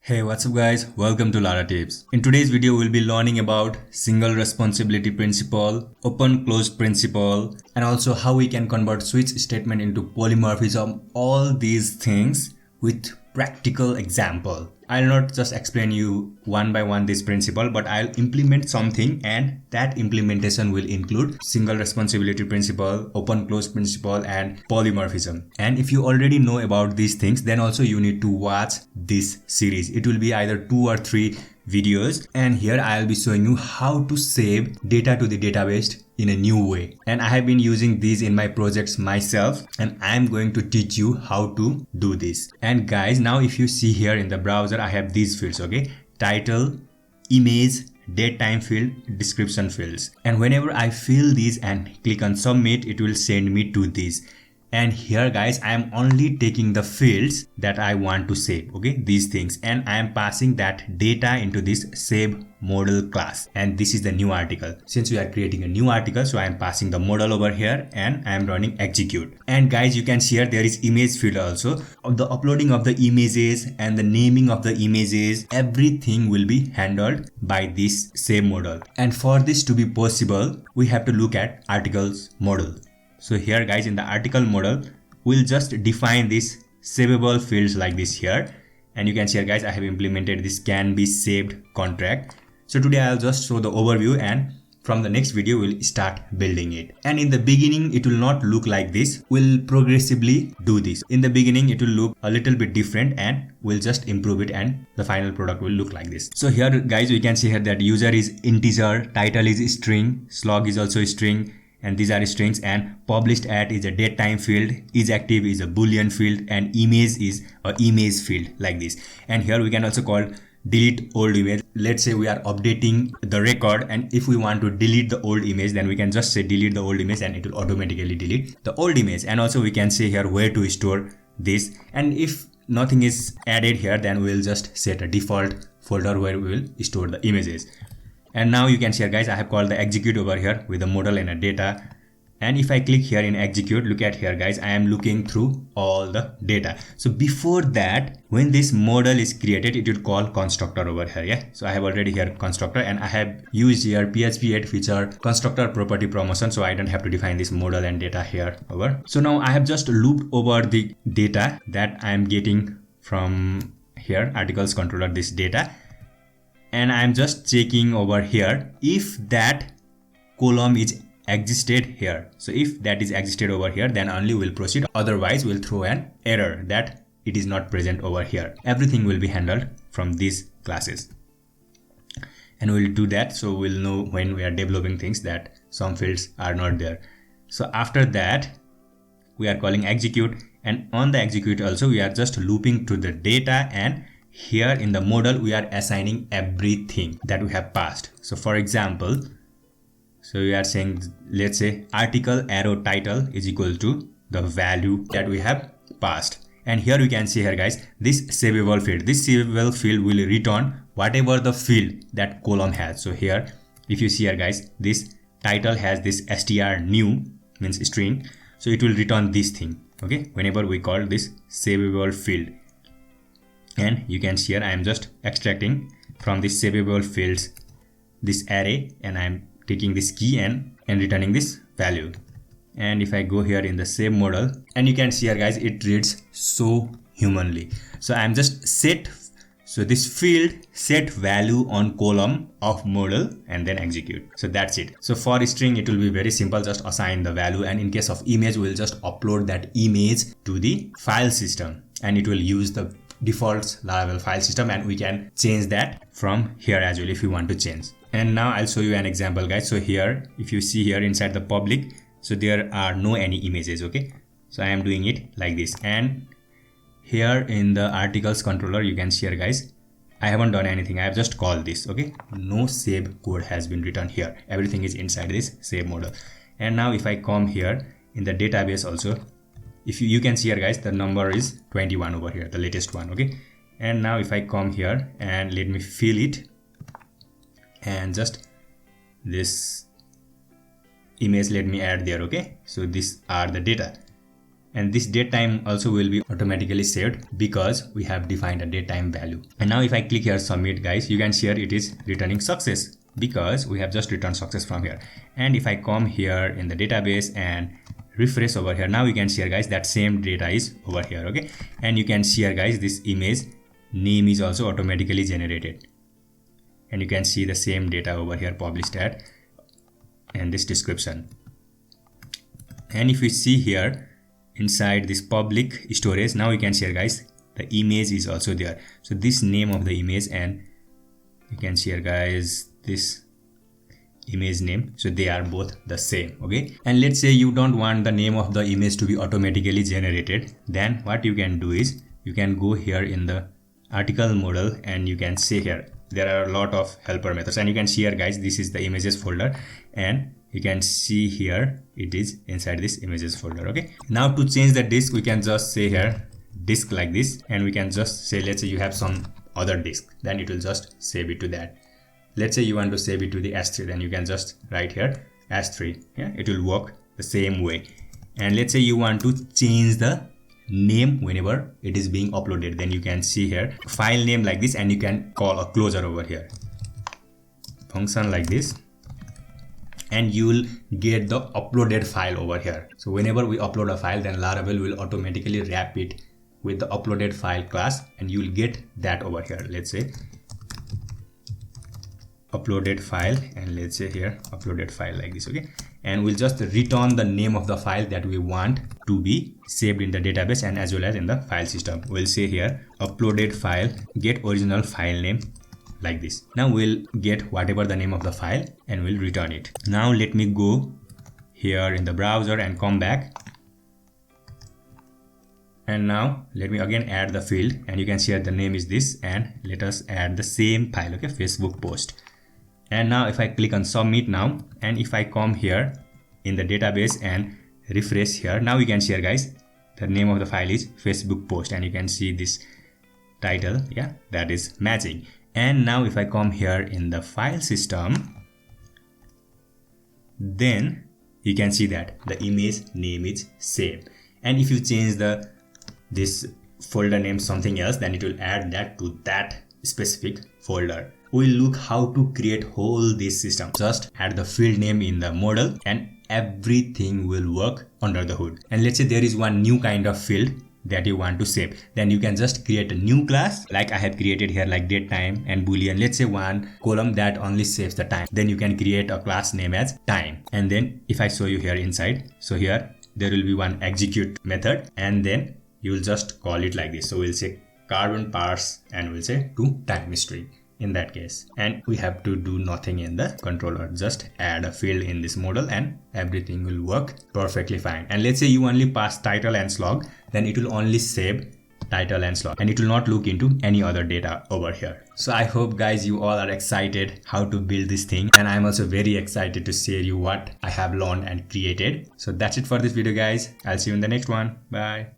Hey, what's up guys? Welcome to Lara Tips. In today's video, we'll be learning about single responsibility principle, open closed principle, and also how we can convert switch statement into polymorphism. All these things with practical example. I'll not just explain you one by one this principle, but I'll implement something, and that implementation will include single responsibility principle, open closed principle, and polymorphism. And if you already know about these things, then also you need to watch this series. It will be either 2 or 3 videos, and here I'll be showing you how to save data to the database in a new way. And I have been using these in my projects myself, and I'm going to teach you how to do this. And guys, now if you see here in the browser, I have these fields, okay? Title, image, date time field, description fields. And whenever I fill these and click on submit, it will send me to this. And here guys, I am only taking the fields that I want to save, okay, these things, and I am passing that data into this save model class. And this is the new article. Since we are creating a new article, so I am passing the model over here, and I am running execute. And guys, you can see here there is image field also. Of the uploading of the images and the naming of the images, everything will be handled by this save model. And for this to be possible, we have to look at articles model. So here guys, in the article model, we'll just define these savable fields like this here. And you can see here guys, I have implemented this can be saved contract. So today I'll just show the overview, and from the next video, we'll start building it. And in the beginning, it will not look like this. We'll progressively do this. In the beginning, it will look a little bit different, and we'll just improve it, and the final product will look like this. So here guys, we can see here that user is integer, title is string, slug is also a string, and these are strings, and published at is a date time field, is active is a boolean field, and image is a image field like this. And here we can also call delete old image. Let's say we are updating the record, and if we want to delete the old image, then we can just say delete the old image, and it will automatically delete the old image. And also we can say here where to store this, and if nothing is added here, then we'll just set a default folder where we will store the images. And now you can see here guys, I have called the execute over here with a model and a data. And if I click here in execute, look at here guys, I am looking through all the data. So before that, when this model is created, it will call constructor over here. Yeah. So I have already here constructor, and I have used here PHP 8 feature constructor property promotion. So I don't have to define this model and data here over. So now I have just looped over the data that I am getting from here, articles controller, this data. And I'm just checking over here if that column is existed here. So if that is existed over here, then only we'll proceed. Otherwise, we'll throw an error that it is not present over here. Everything will be handled from these classes. And we'll do that, so we'll know when we are developing things that some fields are not there. So after that, we are calling execute, and on the execute also, we are just looping to the data, and here in the model, we are assigning everything that we have passed. So for example, so we are saying, let's say article arrow title is equal to the value that we have passed. And here we can see here guys, this savable field. This savable field will return whatever the field that column has. So here, if you see here guys, this title has this str new means string. So it will return this thing, okay, whenever we call this savable field. And you can see here I am just extracting from this savable fields this array, and I am taking this key and returning this value. And if I go here in the save model, and you can see here guys, it reads so humanly. So I am just set, so this field set value on column of model and then execute. So that's it. So for string, it will be very simple, just assign the value, and in case of image, we'll just upload that image to the file system, and it will use the default Laravel file system, and we can change that from here as well if you want to change. And now I'll show you an example guys. So here, if you see here inside the public, so there are no any images, okay. So I am doing it like this, and here in the articles controller, you can see here guys, I haven't done anything. I have just called this, okay. No save code has been written here. Everything is inside this save model. And now if I come here in the database also, if you can see here guys, the number is 21 over here, the latest one, okay. And now if I come here and let me fill it, and just this image let me add there, okay. So these are the data, and this date time also will be automatically saved because we have defined a date time value. And now if I click here submit, guys, you can see here it is returning success because we have just returned success from here. And if I come here in the database and refresh over here, now you can see here, guys, that same data is over here. Okay, and you can see here, guys, this image name is also automatically generated, and you can see the same data over here published at and this description. And if you see here inside this public storage, now you can see here, guys, the image is also there. So this name of the image, and you can see here, guys, this image name, so they are both the same. Okay, and let's say you don't want the name of the image to be automatically generated, then what you can do is you can go here in the article model and you can say here there are a lot of helper methods, and you can see here, guys, this is the images folder, and you can see here it is inside this images folder. Okay, now to change the disk, we can just say here disk like this, and we can just say, let's say you have some other disk, then it will just save it to that. Let's say you want to save it to the S3, then you can just write here S3. Yeah, it will work the same way. And let's say you want to change the name whenever it is being uploaded, then you can see here file name like this, and you can call a closure over here, function like this, and you will get the uploaded file over here. So whenever we upload a file, then Laravel will automatically wrap it with the uploaded file class, and you will get that over here. Let's say uploaded file, and let's say here uploaded file like this. Okay, and we'll just return the name of the file that we want to be saved in the database and as well as in the file system. We'll say here uploaded file get original file name like this. Now we'll get whatever the name of the file and we'll return it. Now let me go here in the browser and come back, and now let me again add the field, and you can see here the name is this, and let us add the same file. Okay, Facebook post. And now if I click on submit now, and if I come here in the database and refresh here, now you can see here, guys, the name of the file is Facebook post, and you can see this title, yeah, that is matching. And now if I come here in the file system, then you can see that the image name is same. And if you change this folder name something else, then it will add that to that specific folder. We'll look how to create whole this system. Just add the field name in the model and everything will work under the hood. And let's say there is one new kind of field that you want to save, then you can just create a new class like I have created here, like date time and boolean. Let's say one column that only saves the time, then you can create a class name as time. And then if I show you here inside, so here there will be one execute method, and then you will just call it like this. So we'll say carbon parse and we'll say to time string in that case, and we have to do nothing in the controller, just add a field in this model and everything will work perfectly fine. And let's say you only pass title and slug, then it will only save title and slug and it will not look into any other data over here. So I hope, guys, you all are excited how to build this thing, and I'm also very excited to share you what I have learned and created. So that's it for this video, guys. I'll see you in the next one. Bye.